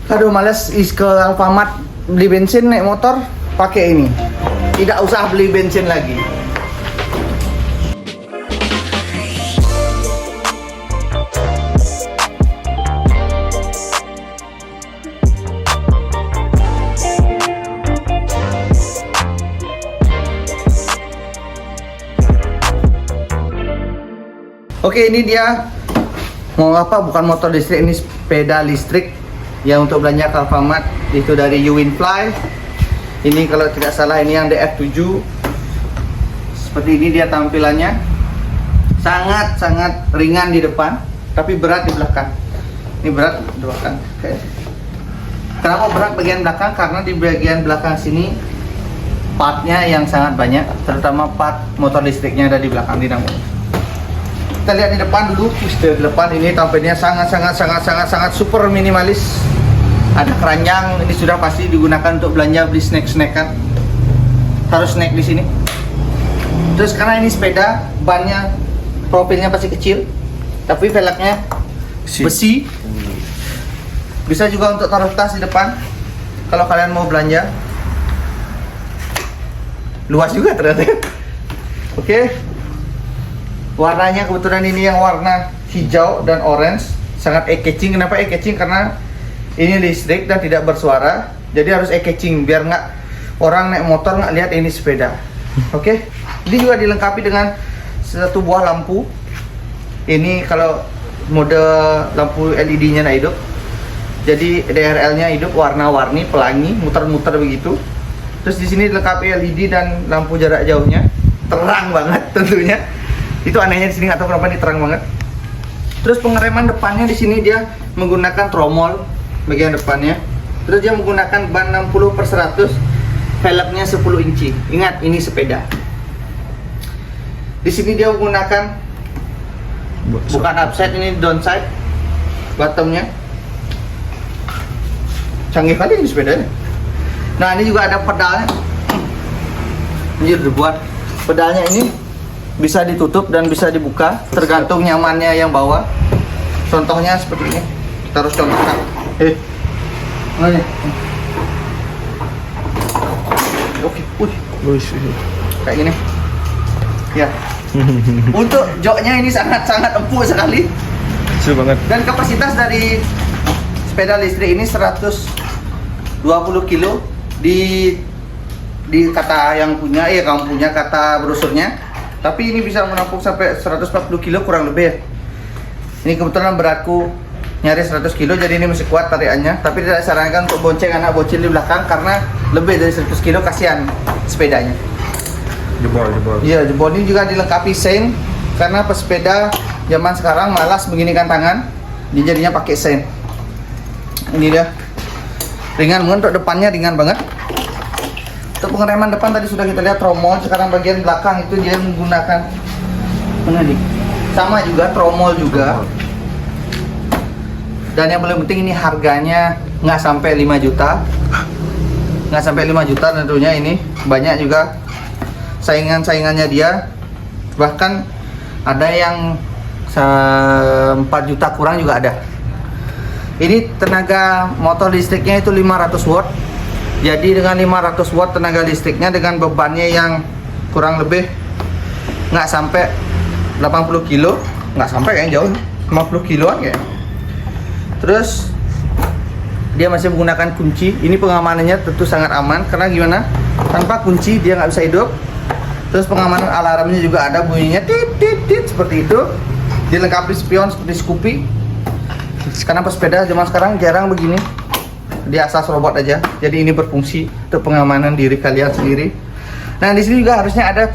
Aduh males ke Alfamart beli bensin naik motor pakai ini. Tidak usah beli bensin lagi. Oke, ini dia mau apa? Bukan motor listrik, ini sepeda listrik yang untuk belanja ke Alfamart. Itu dari Uwinfly. Ini kalau tidak salah ini yang DF7. Seperti ini dia tampilannya. Sangat ringan di depan, tapi berat di belakang. Ini berat di belakang. Oke. Kenapa berat bagian belakang? Karena di bagian belakang sini partnya yang sangat banyak, terutama part motor listriknya ada di belakang dinamo. Kita lihat di depan dulu. Di depan ini tampilnya sangat super minimalis. Ada keranjang, ini sudah pasti digunakan untuk belanja beli snack-snackan. Harus snack di sini. Terus karena ini sepeda, bannya profilnya pasti kecil, tapi velgnya besi. Bisa juga untuk taruh tas di depan. Kalau kalian mau belanja, luas juga ternyata. Oke. Warnanya kebetulan ini yang warna hijau dan orange, sangat eye-catching. Kenapa eye-catching? Karena ini listrik dan tidak bersuara, jadi harus eye-catching biar nggak orang naik motor nggak lihat ini sepeda. Oke. Ini juga dilengkapi dengan satu buah lampu. Ini kalau mode lampu LED-nya hidup, jadi DRL-nya hidup, warna-warni, pelangi, muter-muter begitu. Terus di sini dilengkapi LED dan lampu jarak jauhnya, terang banget tentunya. Itu anehnya di sini, nggak tahu kenapa ini terang banget. Terus pengereman depannya di sini dia menggunakan tromol bagian depannya. Terus dia menggunakan ban 60/100, velgnya 10 inci. Ingat, ini sepeda. Di sini dia menggunakan bukan upside, ini downside bottomnya. Canggih kali ini sepedanya. Nah, ini juga ada pedalnya. Ini dibuat pedalnya ini bisa ditutup dan bisa dibuka, tergantung nyamannya yang bawa. Contohnya seperti ini, kita harus contohkan. Oke, kayak gini. Ya. Untuk joknya ini sangat empuk sekali. Kecil banget. Dan kapasitas dari sepeda listrik ini 120 kilo di kata yang punya, kamu punya kata brosurnya. Tapi ini bisa menampung sampai 140 kilo kurang lebih ya. Ini kebetulan beratku nyaris 100 kilo, jadi ini masih kuat tarikannya. Tapi tidak disarankan untuk bonceng anak bocil di belakang karena lebih dari 100 kilo kasihan sepedanya. Jebol. Iya, jebol. Ini juga dilengkapi sein, karena pesepeda zaman sekarang malas beginikan tangan, dia jadinya pakai sein. Ini dia, ringan banget, untuk depannya ringan banget. Untuk pengereman depan tadi sudah kita lihat tromol. Sekarang bagian belakang itu dia menggunakan mana nih? Sama juga tromol juga. Dan yang paling penting ini harganya nggak sampai 5 juta. Nggak sampai 5 juta tentunya. Ini banyak juga saingannya dia. Bahkan ada yang 4 juta kurang juga ada. Ini tenaga motor listriknya itu 500 watt. Jadi dengan 500 watt tenaga listriknya dengan bebannya yang kurang lebih nggak sampai 80 kilo, nggak sampai kayaknya jauh, 50 kiloan kayak. Terus dia masih menggunakan kunci. Ini pengamanannya tentu sangat aman karena gimana? Tanpa kunci dia nggak bisa hidup. Terus pengamanan alarmnya juga ada, bunyinya tit seperti itu. Dilengkapi spion seperti Scoopy. Karena pesepeda zaman sekarang jarang begini. Dia asas robot aja, jadi ini berfungsi untuk pengamanan diri kalian sendiri. Nah, di sini juga harusnya ada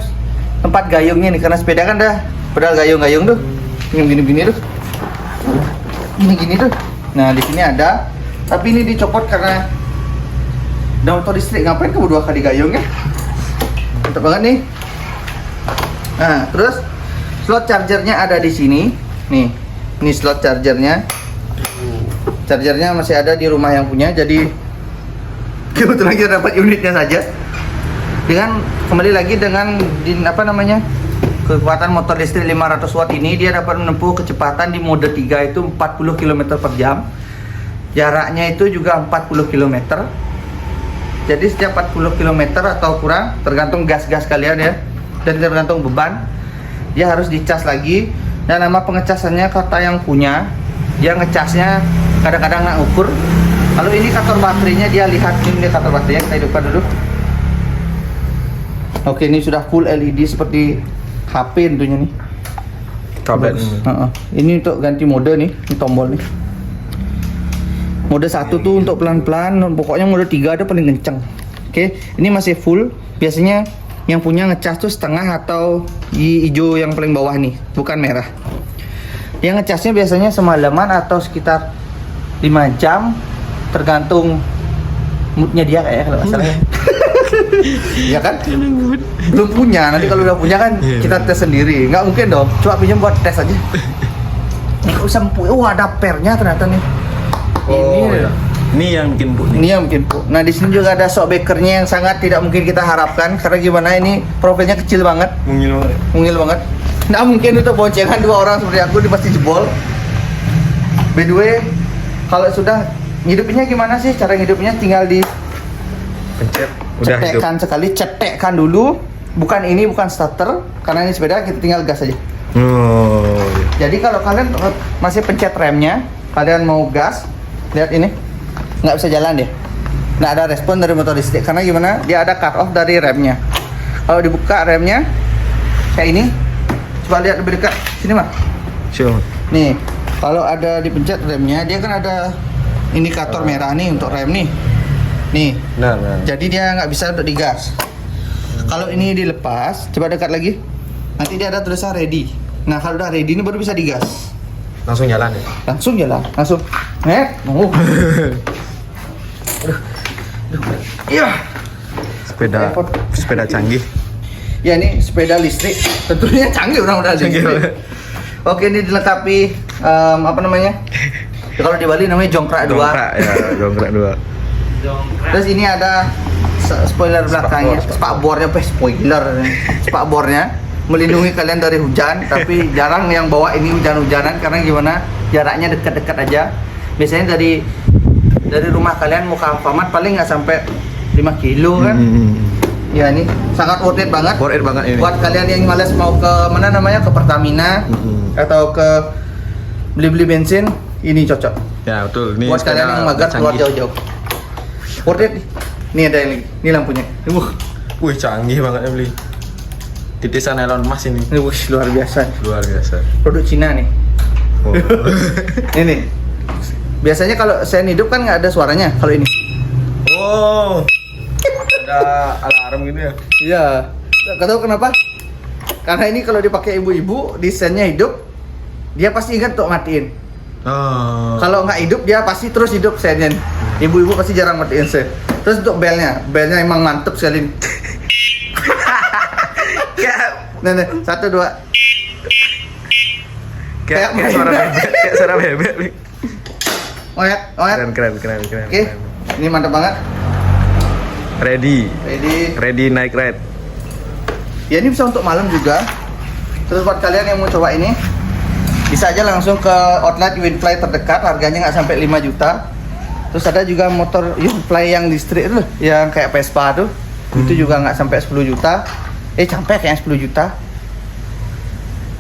tempat gayungnya nih, karena sepeda kan ada pedal gayung tuh, gini tuh, gini tuh. Nah, di sini ada, tapi ini dicopot karena udah motor listrik, ngapain kamu 2 kali gayung ya? Mantap banget nih. Nah, terus slot chargernya ada di sini, nih, ini slot chargernya. Chargernya masih ada di rumah yang punya, jadi kebetulan kita dapat unitnya saja. Dengan kembali lagi dengan kekuatan motor listrik 500 watt ini, dia dapat menempuh kecepatan di mode 3 itu 40 km per jam. Jaraknya itu juga 40 km. Jadi setiap 40 km atau kurang, tergantung gas-gas kalian ya, dan tergantung beban, dia harus dicas lagi. Dan nama pengecasannya kata yang punya, dia ngecasnya kadang-kadang nggak ukur. Kalau ini indikator baterainya dia lihat, ini indikator baterainya kita hidupkan dulu. Oke, ini sudah full LED seperti HP tentunya nih. Tablet Bagus. ini. Ini untuk ganti mode nih, ini tombol nih. Mode 1 tuh untuk pelan-pelan, pokoknya mode 3 ada paling kenceng. Oke, ini masih full. Biasanya yang punya ngecas tuh setengah atau hijau yang paling bawah nih, bukan merah. Yang ngecasnya biasanya semalaman atau sekitar 5 jam, tergantung moodnya dia kayaknya kalau nggak salah. Ya kan? Belum punya, nanti kalau udah punya kan kita tes sendiri. Nggak mungkin dong, coba pinjam buat tes aja. Nggak usah ada pernya ternyata nih. Oh, ya. Ini yang bikin empuk nih. Ini yang bikin empuk. Nah di sini juga ada shock breakernya yang sangat tidak mungkin kita harapkan, karena gimana ini profilnya kecil banget, Mungil banget. mungil banget. Nggak mungkin untuk boncengan 2 orang seperti aku, dia pasti jebol. By the way, kalau sudah ngidupinnya gimana sih? Cara ngidupinnya tinggal di Pencet. Udah hidup. cetekkan sekali, cetekkan dulu. Bukan ini, bukan starter, karena ini sepeda kita tinggal gas aja. Oh, iya. Jadi kalau kalian masih pencet remnya, kalian mau gas, lihat ini, nggak bisa jalan deh, nggak ada respon dari motor listrik. Karena gimana? Dia ada cut off dari remnya. Kalau dibuka remnya kayak ini, coba lihat lebih dekat sini mah. Sure. Nih, kalau ada dipencet remnya, dia kan ada indikator merah nih untuk rem nih. Nih, Nah. jadi dia nggak bisa untuk digas. Kalau ini dilepas, coba dekat lagi, nanti dia ada tulisan ready. Nah kalau udah ready ini baru bisa digas. Langsung jalan ya. Langsung jalan, langsung. Iya. Sepeda canggih. Ya ini sepeda listrik, tentunya canggih udah Canggih listrik. banget. Oke, ini dilengkapi apa namanya? Ya, kalau di Bali namanya jongkrak 2. Jongkrak ya, jongkrak 2. Terus ini ada spoiler belakangnya, spakbornya, spakbornya melindungi kalian dari hujan. Tapi jarang yang bawa ini hujan-hujanan, karena gimana? Jaraknya dekat-dekat aja. Biasanya dari rumah kalian mau ke Alfamart paling nggak sampai 5 kilo kan? Ya ini sangat worth it banget. Worth it banget ini. Buat kalian yang males mau ke mana namanya, ke Pertamina atau ke beli-beli bensin, ini cocok. Ya betul. Ini Buat kalian yang magar keluar jauh-jauh. Worth it. Nih ada yang lagi. Ini lampunya. Wih, canggih banget ya beli. Titisan Elon Musk ini. Ini wush, luar biasa. Luar biasa. Produk Cina nih. Oh. Ini. Biasanya kalau sen hidup kan nggak ada suaranya. Kalau ini. Oh. Ada alarm gitu ya. Iya. Nggak tahu kenapa. Karena ini kalau dipakai ibu-ibu, desainnya hidup, dia pasti ingat untuk matiin. Oh. Kalau nggak hidup, dia pasti terus hidup sennya. Ibu-ibu pasti jarang matiin sen. Terus untuk belnya emang mantep sekali. Nah, 1, 2. Kayak suara bebek, kayak suara bebek nih. Keren. Keren. Oke, ini mantap banget. Ready naik ride. Ya ini bisa untuk malam juga. Terus buat kalian yang mau coba ini, bisa aja langsung ke outlet Winfly terdekat, harganya nggak sampai 5 juta. Terus ada juga motor Winfly yang listrik tuh, yang kayak Vespa tuh, itu juga nggak sampai 10 juta. Sampai kayak 10 juta.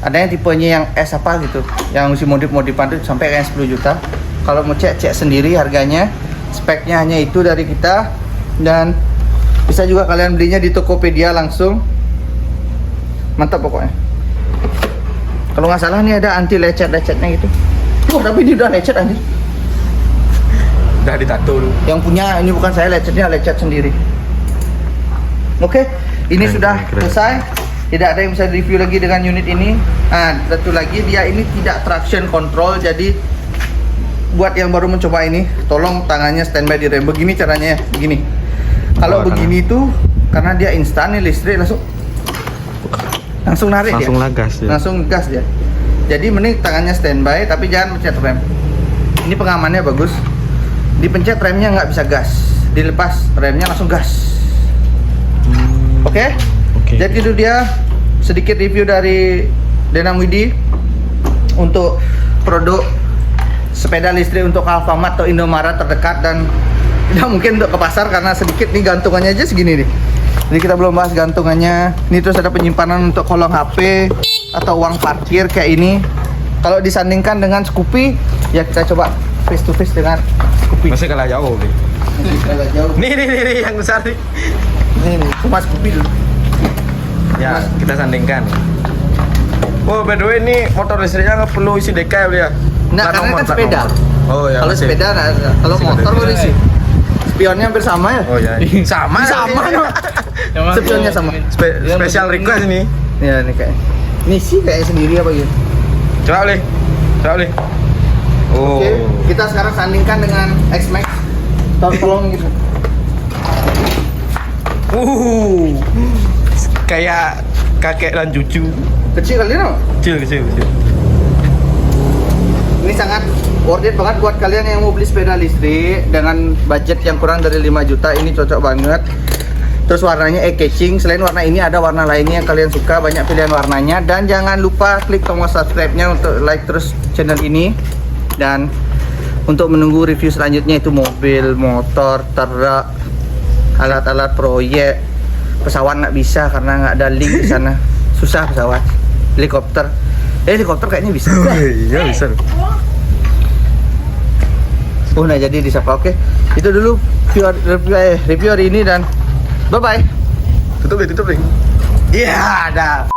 Ada yang tipenya yang S apa gitu, yang mesti modif-modifan tuh sampai kayak 10 juta. Kalau mau cek sendiri harganya, speknya hanya itu dari kita. Dan bisa juga kalian belinya di Tokopedia langsung. Mantap pokoknya. Kalau nggak salah nih ada anti lecet-lecetnya gitu. Tapi ini udah lecet anjir. Udah ditato lu. Yang punya ini bukan saya, lecetnya lecet sendiri. Oke, ini Keren, sudah keren. selesai. Tidak ada yang bisa review lagi dengan unit ini. Nah, satu lagi, dia ini tidak traction control. Jadi buat yang baru mencoba ini, tolong tangannya standby di rem. Begini caranya, begini. Kalau begini tuh karena dia instan nih listrik, langsung narik Langsung dia. lagas ya. Langsung gas dia. Jadi mending tangannya standby tapi jangan pencet rem. Ini pengamannya bagus. Dipencet remnya nggak bisa gas. Dilepas remnya langsung gas. Oke? Jadi itu dia sedikit review dari Denang Widi untuk produk sepeda listrik untuk Alfamart atau Indomaret terdekat dan tidak mungkin untuk ke pasar karena sedikit nih gantungannya aja segini nih. Jadi kita belum bahas gantungannya. Ini terus ada penyimpanan untuk kolong HP atau uang parkir kayak ini. Kalau disandingkan dengan Scoopy, ya kita coba face to face dengan Scoopy. Masih kalah jauh, Bli. Agak jauh. Nih yang besar nih. Nih, cuma Scoopy dulu. Ya, kita sandingkan. Oh, by the way ini motor listriknya nggak perlu isi DK ya, Bli ya? Nah, Plat karena nomor, kan plat sepeda. nomor. Oh ya. Kalau masih. sepeda, nah, kalau Masih motor ada. boleh sih. Spionnya hampir sama ya? Oh ya. Sama. Sama, no. Spionnya sama. Special request ini. Ya, nih kayak. Ini sih kayak sendiri apa gitu. Coba, Bli. Oh. Oke, kita sekarang sandingkan dengan X-Max. Tolong gitu. Kayak kakek dan cucu. Kecil kali no? Kecil. Ini sangat worth it banget buat kalian yang mau beli sepeda listrik dengan budget yang kurang dari 5 juta. Ini cocok banget. Terus warnanya eye-catching. Selain warna ini ada warna lainnya yang kalian suka, banyak pilihan warnanya. Dan jangan lupa klik tombol subscribe-nya untuk like terus channel ini. Dan untuk menunggu review selanjutnya itu mobil, motor, truk, alat-alat proyek, pesawat nggak bisa karena nggak ada link di sana. Susah pesawat. Helikopter kayaknya bisa. Iya bisa. Oh, nah jadi disapa. Oke, itu dulu review hari ini dan bye bye. Tutup deh. Iya, ada.